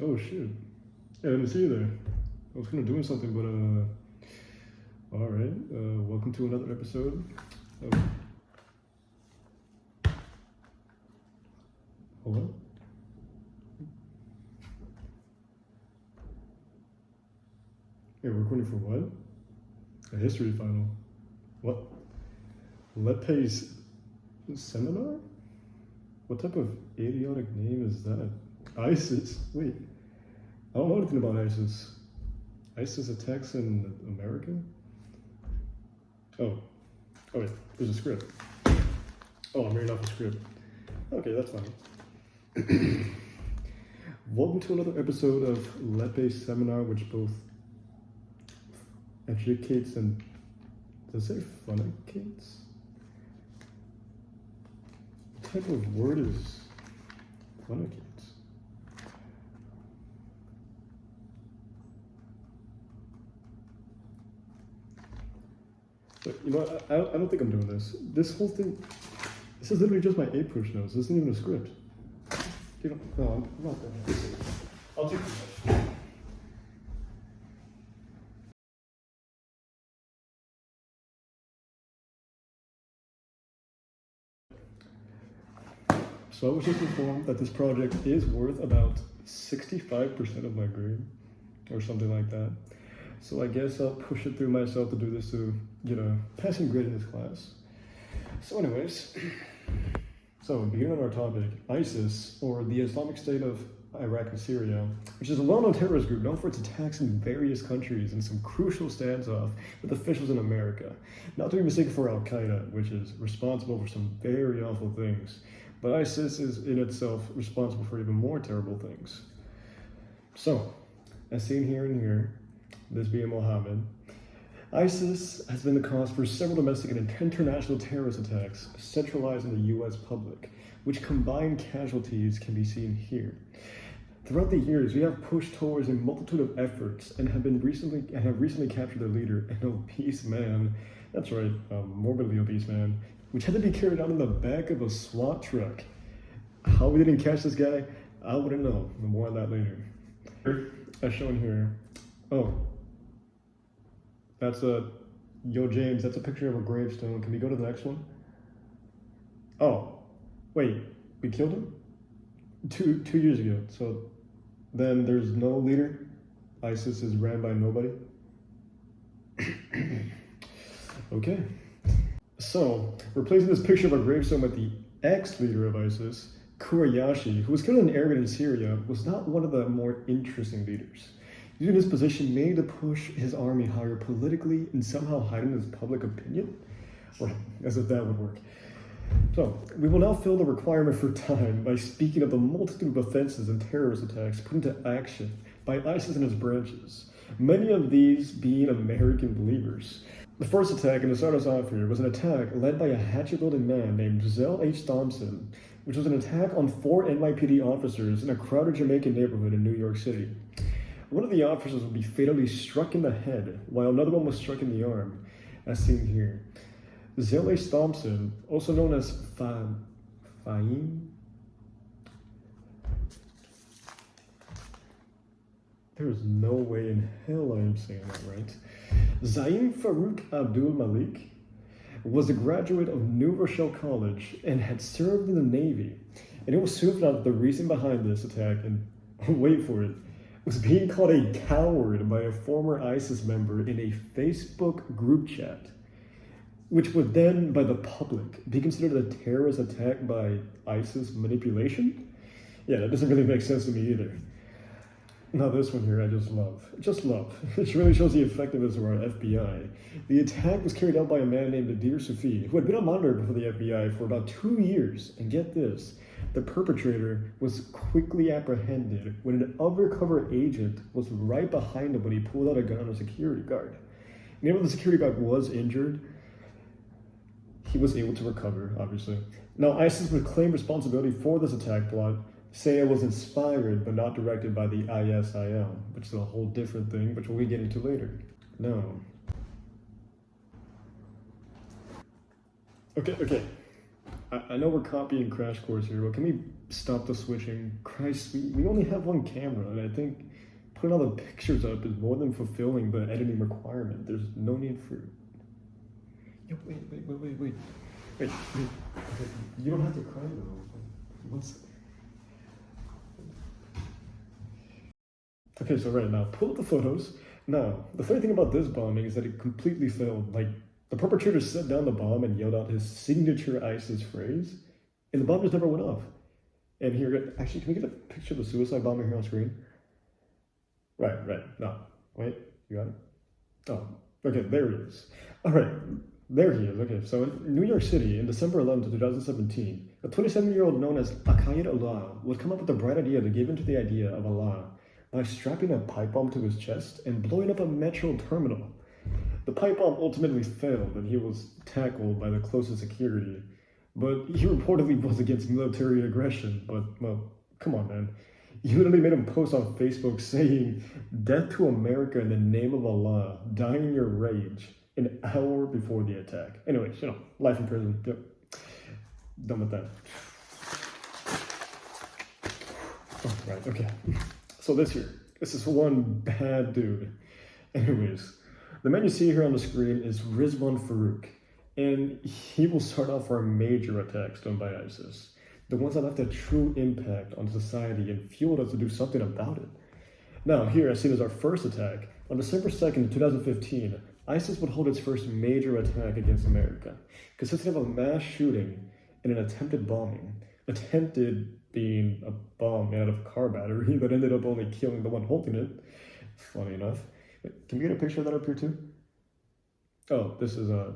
Oh shit. Yeah, I didn't see you there. I was kind of doing something, but all right. Welcome to another episode of. Hello? Yeah, we're recording for what? A history final. What? Lepe's seminar? What type of idiotic name is that? ISIS? Wait, I don't know anything about ISIS. ISIS attacks in America? Oh, wait, there's a script. Oh, I'm reading off a script. Okay, that's fine. Welcome to another episode of Lepe's seminar, which both educates and, does it say funnicates? What type of word is funnicates? But, you know what, I don't think I'm doing this. This whole thing, this is literally just my APUSH notes. This isn't even a script. You know, no, I'm not doing it. I'll take this. So I was just informed that this project is worth about 65% of my grade, or something like that. So I guess I'll push it through myself to do this to get a passing grade in this class. So anyways, so beginning on our topic, ISIS, or the Islamic State of Iraq and Syria, which is a well-known terrorist group known for its attacks in various countries and some crucial standoff with officials in America. Not to be mistaken for Al-Qaeda, which is responsible for some very awful things. But ISIS is in itself responsible for even more terrible things. So, as seen here and here, this being Mohammed, ISIS has been the cause for several domestic and international terrorist attacks centralized in the US public, which combined casualties can be seen here. Throughout the years, we have pushed towards a multitude of efforts and have recently captured their leader, an obese man. That's right, a morbidly obese man, which had to be carried out in the back of a SWAT truck. How we didn't catch this guy, I wouldn't know. More on that later. As shown here. Oh. That's yo James, that's a picture of a gravestone. Can we go to the next one? Oh, wait, we killed him? Two years ago. So then there's no leader? ISIS is ran by nobody? Okay. So, replacing this picture of a gravestone with the ex-leader of ISIS, Kurayashi, who was killed in Arabian in Syria, was not one of the more interesting leaders. Using his position mainly to push his army higher politically and somehow heighten his public opinion? Or as if that would work. So, we will now fill the requirement for time by speaking of the multitude of offenses and terrorist attacks put into action by ISIS and its branches, many of these being American believers. The first attack, and to start us off here, was an attack led by a hatchet-wielding man named Zell H. Thompson, which was an attack on 4 NYPD officers in a crowded Jamaican neighborhood in New York City. One of the officers would be fatally struck in the head, while another one was struck in the arm, as seen here. Zell H. Thompson, also known as Fahim. There is no way in hell I am saying that right. Zaim Farouk Abdul Malik was a graduate of New Rochelle College and had served in the Navy. And it was soon found out that the reason behind this attack, and wait for it, was being called a coward by a former ISIS member in a Facebook group chat, which would then, by the public, be considered a terrorist attack by ISIS manipulation? Yeah, that doesn't really make sense to me either. Now this one here I just love. Just love. It really shows the effectiveness of our FBI. The attack was carried out by a man named Adir Sufi, who had been on monitor for the FBI for about 2 years. And get this, the perpetrator was quickly apprehended when an undercover agent was right behind him when he pulled out a gun on a security guard. And even though the security guard was injured, he was able to recover, obviously. Now ISIS would claim responsibility for this attack plot, say it was inspired but not directed by the ISIL, which is a whole different thing, which we'll get into later. No. Okay. I know we're copying Crash Course here, but can we stop the switching? Christ, we only have one camera, and I think putting all the pictures up is more than fulfilling the editing requirement. There's no need for... Yo, wait. Okay, you don't have to cry though. Okay, so right now, pull up the photos. Now, the funny thing about this bombing is that it completely failed. Like, the perpetrator set down the bomb and yelled out his signature ISIS phrase, and the bomb just never went off. And here, actually, can we get a picture of the suicide bomber here on screen? Right. No, wait, you got it? Oh, okay, there he is. All right, there he is. Okay, so in New York City, in December 11th, 2017, a 27-year-old known as Al-Qaeda would come up with the bright idea to give into the idea of Allah by strapping a pipe bomb to his chest and blowing up a metro terminal. The pipe bomb ultimately failed and he was tackled by the closest security, but he reportedly was against military aggression. But, well, come on, man. You literally made him post on Facebook saying, "Death to America in the name of Allah, die in your rage," an hour before the attack. Anyways, life in prison. Yep. Done with that. Oh, right, okay. So this is one bad dude. Anyways, the man you see here on the screen is Rizwan Farouk, and he will start off our major attacks done by ISIS, the ones that left a true impact on society and fueled us to do something about it. Now, here as seen as our first attack, on December 2nd, 2015, ISIS would hold its first major attack against America, consisting of a mass shooting and an attempted bombing. Attempted being a bomb made out of a car battery that ended up only killing the one holding it. Funny enough. Can we get a picture of that up here too? Oh, this is a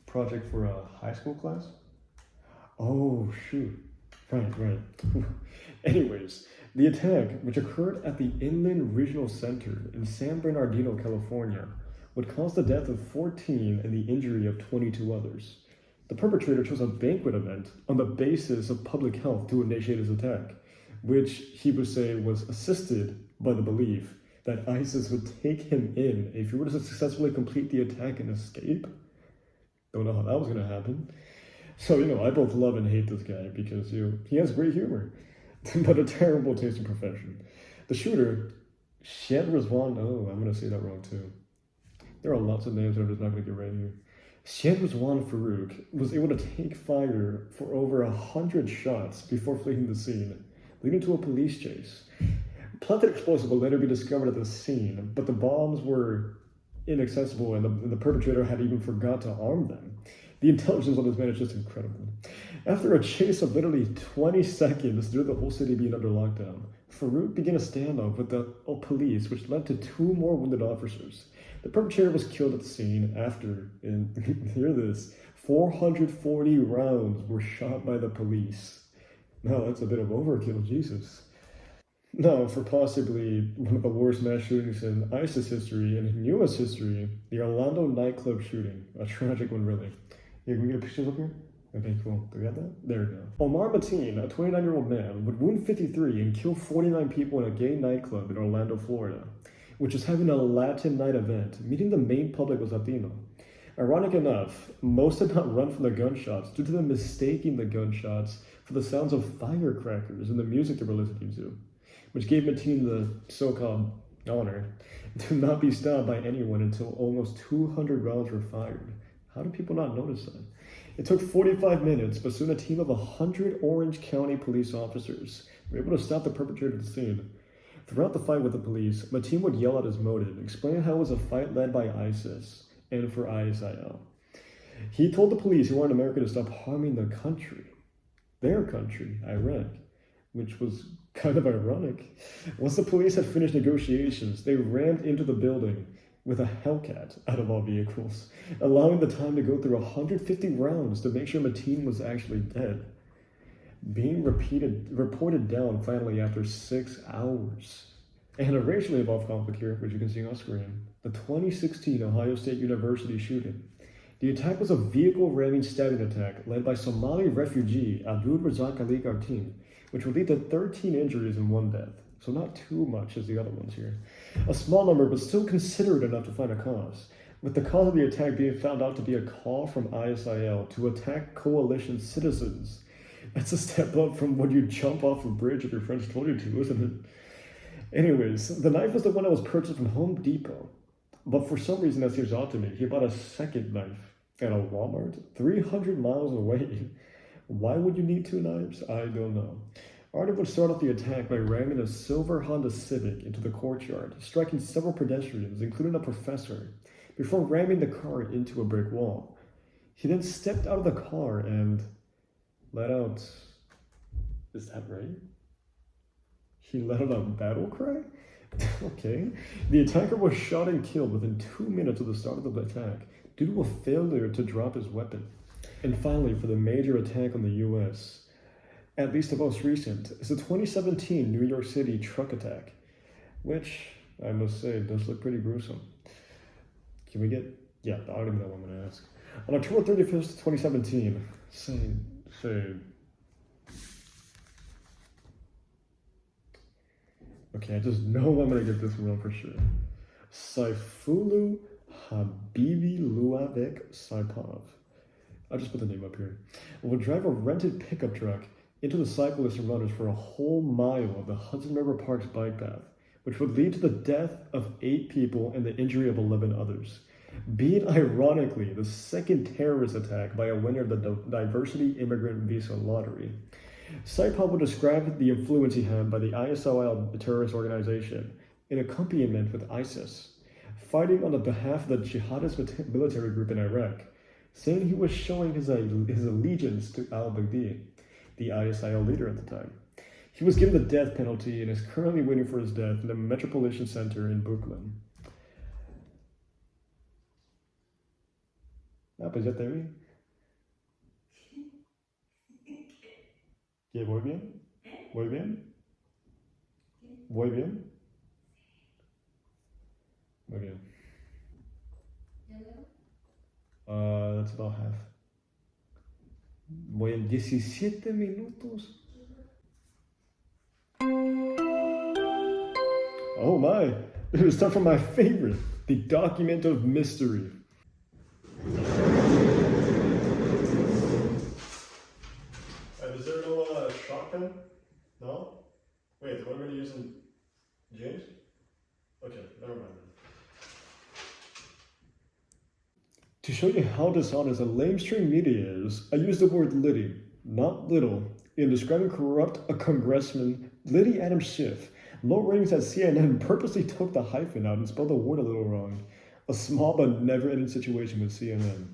project for a high school class? Oh, shoot. Right. Anyways, the attack, which occurred at the Inland Regional Center in San Bernardino, California, would cause the death of 14 and the injury of 22 others. The perpetrator chose a banquet event on the basis of public health to initiate his attack, which he would say was assisted by the belief that ISIS would take him in if he were to successfully complete the attack and escape. Don't know how that was going to happen. So, I both love and hate this guy because he has great humor, but a terrible taste in profession. The shooter, Shed Rizwan, I'm going to say that wrong too. There are lots of names that I'm just not going to get right here. Shed Rizwan Farouk was able to take fire for over 100 shots before fleeing the scene, leading to a police chase. Planted explosives will later be discovered at the scene, but the bombs were inaccessible and the perpetrator had even forgot to arm them. The intelligence on this man is just incredible. After a chase of literally 20 seconds due to the whole city being under lockdown, Farouk began a standoff with the police, which led to 2 more wounded officers. The perpetrator was killed at the scene after, and hear this, 440 rounds were shot by the police. Now that's a bit of overkill, Jesus. Now, for possibly one of the worst mass shootings in ISIS history and in US history, the Orlando nightclub shooting. A tragic one, really. Yeah, can we get pictures up here? Okay, cool. Do we have that? There we go. Omar Mateen, a 29-year-old man, would wound 53 and kill 49 people in a gay nightclub in Orlando, Florida, which is having a Latin night event, meaning the main public was Latino. Ironic enough, most did not run from the gunshots due to them mistaking the gunshots for the sounds of firecrackers and the music they were listening to, which gave Mateen the so-called honor to not be stopped by anyone until almost 200 rounds were fired. How do people not notice that? It took 45 minutes, but soon a team of 100 Orange County police officers were able to stop the perpetrator at the scene. Throughout the fight with the police, Mateen would yell out his motive, explaining how it was a fight led by ISIS and for ISIL. He told the police he wanted America to stop harming the country, their country, Iraq, which was kind of ironic. Once the police had finished negotiations, they rammed into the building with a Hellcat out of all vehicles, allowing the time to go through 150 rounds to make sure Mateen was actually dead. Being reported down finally after 6 hours. And a racially involved conflict here, which you can see on screen, the 2016 Ohio State University shooting. The attack was a vehicle ramming stabbing attack led by Somali refugee Abdul Razak Ali Gartin, which would lead to 13 injuries and 1 death. So not too much as the other ones here. A small number, but still considered enough to find a cause. with the cause of the attack being found out to be a call from ISIL to attack coalition citizens. That's a step up from when you jump off a bridge if your friends told you to, isn't it? Anyways, the knife was the one that was purchased from Home Depot. But for some reason, as he was out to me, he bought a second knife at a Walmart 300 miles away. Why would you need two knives? I don't know. Artie would start off the attack by ramming a silver Honda Civic into the courtyard, striking several pedestrians, including a professor, before ramming the car into a brick wall. He then stepped out of the car and let out... Is that right? He let out a battle cry? Okay. The attacker was shot and killed within 2 minutes of the start of the attack due to a failure to drop his weapon. And finally, for the major attack on the US, at least the most recent, is the 2017 New York City truck attack, which, I must say, does look pretty gruesome. Can we get... Yeah, I don't even know what I'm going to ask. On October 31st, 2017, okay, I just know I'm going to get this wrong for sure. Saifullah Habibi Luavik Saipov. I'll just put the name up here. Will drive a rented pickup truck into the cyclists and runners for a whole mile of the Hudson River Park's bike path, which would lead to the death of 8 people and the injury of 11 others, being ironically the second terrorist attack by a winner of the Diversity Immigrant Visa Lottery. Saipov would describe the influence he had by the ISIL terrorist organization in accompaniment with ISIS, fighting on the behalf of the jihadist military group in Iraq, saying he was showing his allegiance to al-Baghdadi, the ISIL leader at the time. He was given the death penalty and is currently waiting for his death in the Metropolitan Center in Brooklyn. Ah, pues ya te vi. ¿Qué? ¿Voy bien? ¿Voy bien? ¿Voy bien? Muy bien. That's about half. Voy en 17 minutos. Oh my, it's time for my favorite, the document of mystery. Is there no shot pen? No? Wait, what am I going to use in James? Okay, never mind. To show you how dishonest and lamestream media is, I use the word Liddy, not little, in describing corrupt a congressman, Liddy Adam Schiff. Low ratings at CNN purposely took the hyphen out and spelled the word a little wrong. A small but never-ending situation with CNN.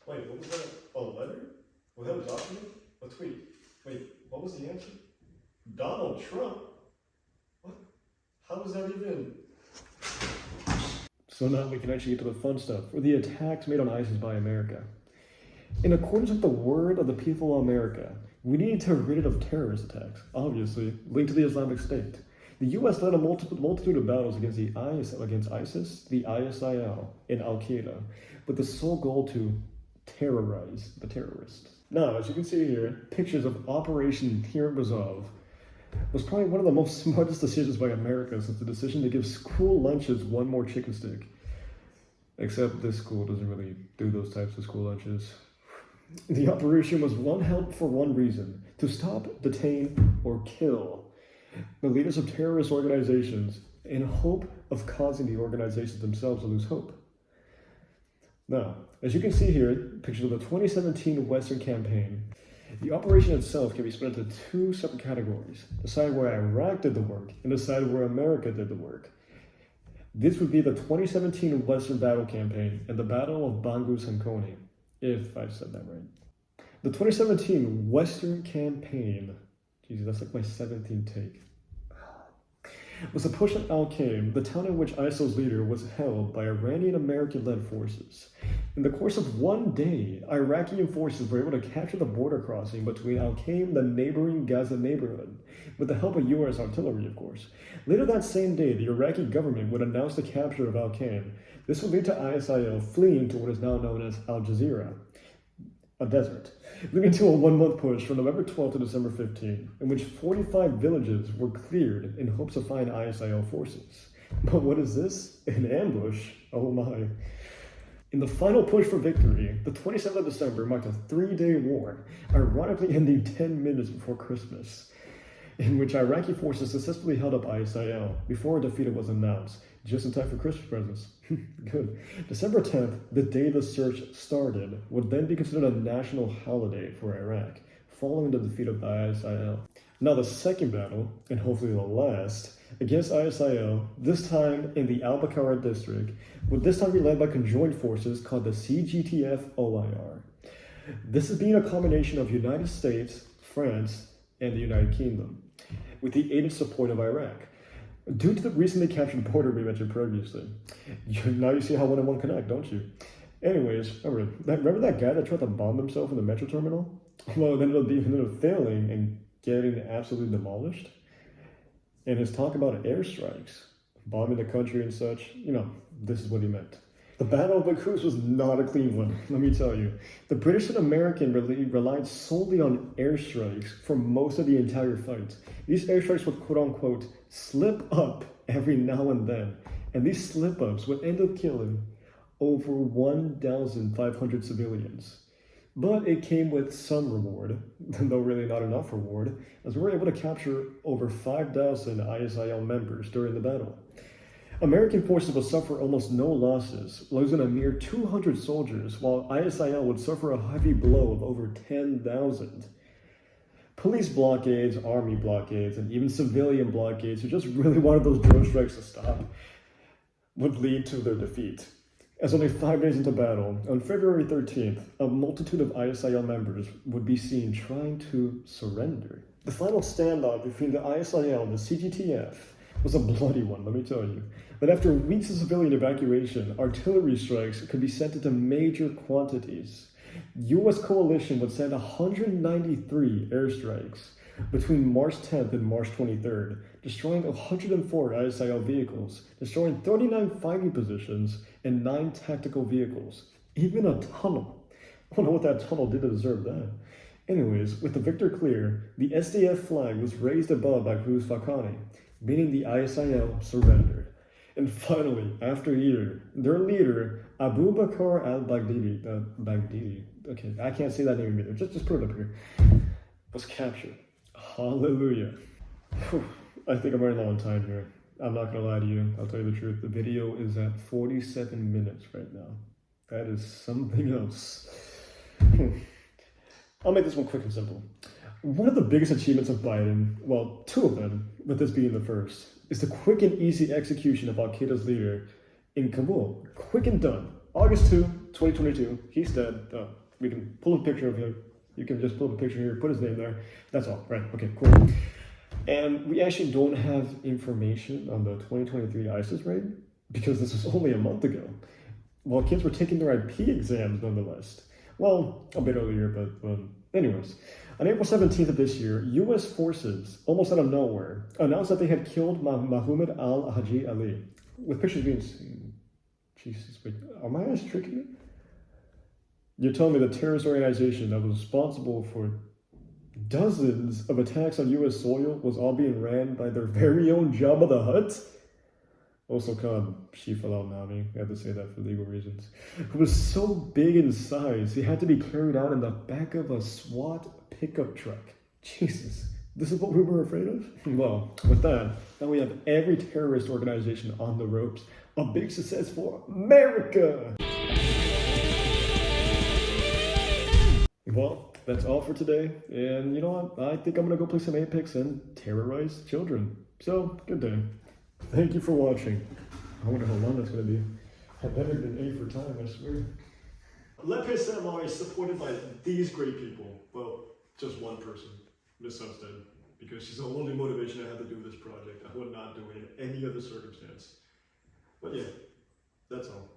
Wait, what was that? A letter? Was that a document? A tweet? Wait, what was the answer? Donald Trump? What? How was that even... So now we can actually get to the fun stuff, or the attacks made on ISIS by America. In accordance with the word of the people of America, we need to rid of terrorist attacks, obviously, linked to the Islamic State. The U.S. led a multitude of battles against ISIS, the ISIL, and Al-Qaeda, with the sole goal to terrorize the terrorists. Now, as you can see here, pictures of Operation Tir Bazov was probably one of the most smartest decisions by America since the decision to give school lunches one more chicken stick. Except this school doesn't really do those types of school lunches. The operation was held for one reason: to stop, detain, or kill the leaders of terrorist organizations in hope of causing the organizations themselves to lose hope. Now, as you can see here, pictures of the 2017 Western Campaign. The operation itself can be split into 2 separate categories: the side where Iraq did the work and the side where America did the work. This would be the 2017 Western Battle Campaign and the Battle of Bangu Sankoni, if I said that right. The 2017 Western Campaign, Jesus, that's like my 17th take, was a push on Al-Qaeda, the town in which ISIL's leader was held by Iranian American-led forces. In the course of one day, Iraqi forces were able to capture the border crossing between Al-Qaeda and the neighboring Gaza neighborhood, with the help of U.S. artillery, of course. Later that same day, the Iraqi government would announce the capture of Al-Qaeda. This would lead to ISIL fleeing to what is now known as Al Jazeera, a desert, leading to a 1-month push from November 12 to December 15, in which 45 villages were cleared in hopes of finding ISIL forces. But what is this? An ambush? Oh my. In the final push for victory, the 27th of December marked a 3-day war, ironically ending 10 minutes before Christmas, in which Iraqi forces successfully held up ISIL before a defeat was announced, just in time for Christmas presents. Good. December 10th, the day the search started, would then be considered a national holiday for Iraq, following the defeat of the ISIL. Now the second battle, and hopefully the last, against ISIL, this time in the Al-Qaeda district, would this time be led by conjoined forces called the CGTF-OIR. This is being a combination of United States, France, and the United Kingdom, with the aid and support of Iraq. Due to the recently captured border we mentioned previously. Now you see how 1 and 1 connect, don't you? Anyways, remember that guy that tried to bomb himself in the metro terminal? Well, then ended up failing and getting absolutely demolished. And his talk about airstrikes, bombing the country and such, this is what he meant. The Battle of Bakhus was not a clean one, let me tell you. The British and American relied solely on airstrikes for most of the entire fight. These airstrikes would quote-unquote slip up every now and then, and these slip-ups would end up killing over 1,500 civilians. But it came with some reward, though really not enough reward, as we were able to capture over 5,000 ISIL members during the battle. American forces would suffer almost no losses, losing a mere 200 soldiers, while ISIL would suffer a heavy blow of over 10,000. Police blockades, army blockades, and even civilian blockades who just really wanted those drone strikes to stop would lead to their defeat. As only 5 days into battle, on February 13th, a multitude of ISIL members would be seen trying to surrender. The final standoff between the ISIL and the CGTF was a bloody one, let me tell you. But after weeks of civilian evacuation, artillery strikes could be sent into major quantities. U.S. coalition would send 193 airstrikes between March 10th and March 23rd, destroying 104 ISIL vehicles, destroying 39 fighting positions, and 9 tactical vehicles. Even a tunnel. I don't know what that tunnel did to deserve that. Anyways, with the victor clear, the SDF flag was raised above Baghuz Fakhani, meaning the ISIL surrendered. And finally, after a year, their leader, Abu Bakr al-Baghdadi, okay, I can't say that name either, just put it up here, was captured. Hallelujah. Whew. I think I'm running low on time here. I'm not gonna lie to you, I'll tell you the truth. The video is at 47 minutes right now. That is something else. I'll make this one quick and simple. One of the biggest achievements of Biden, well, 2 of them, but this being the first, is the quick and easy execution of Al-Qaeda's leader in Kabul. Quick and done. August 2, 2022, he's dead. We can pull a picture of him. You can just pull up a picture here, put his name there. That's all, right? Okay, cool. And we actually don't have information on the 2023 ISIS raid because this was only a month ago. While kids were taking their IP exams nonetheless. Well, a bit earlier, but anyways. On April 17th of this year, U.S. forces, almost out of nowhere, announced that they had killed Muhammad al-Haji Ali. With pictures being seen. Jesus, wait, are my eyes tricking me? You're telling me the terrorist organization that was responsible for dozens of attacks on U.S. soil was all being ran by their very own Jabba the Hutt? Also called Shif al-Nami, I have to say that for legal reasons, who was so big in size, he had to be carried out in the back of a SWAT pickup truck. Jesus, this is what we were afraid of? Well, with that, now we have every terrorist organization on the ropes. A big success for America! Well, that's all for today, and you know what? I think I'm gonna go play some Apex and terrorize children. So, good day. Thank you for watching. I wonder how long that's going to be. I better than 8 for time, I swear. Lepe Ceremony is supported by these great people. Well, just one person, Miss Sunstead, because she's the only motivation I have to do this project. I would not do it in any other circumstance. But yeah, that's all.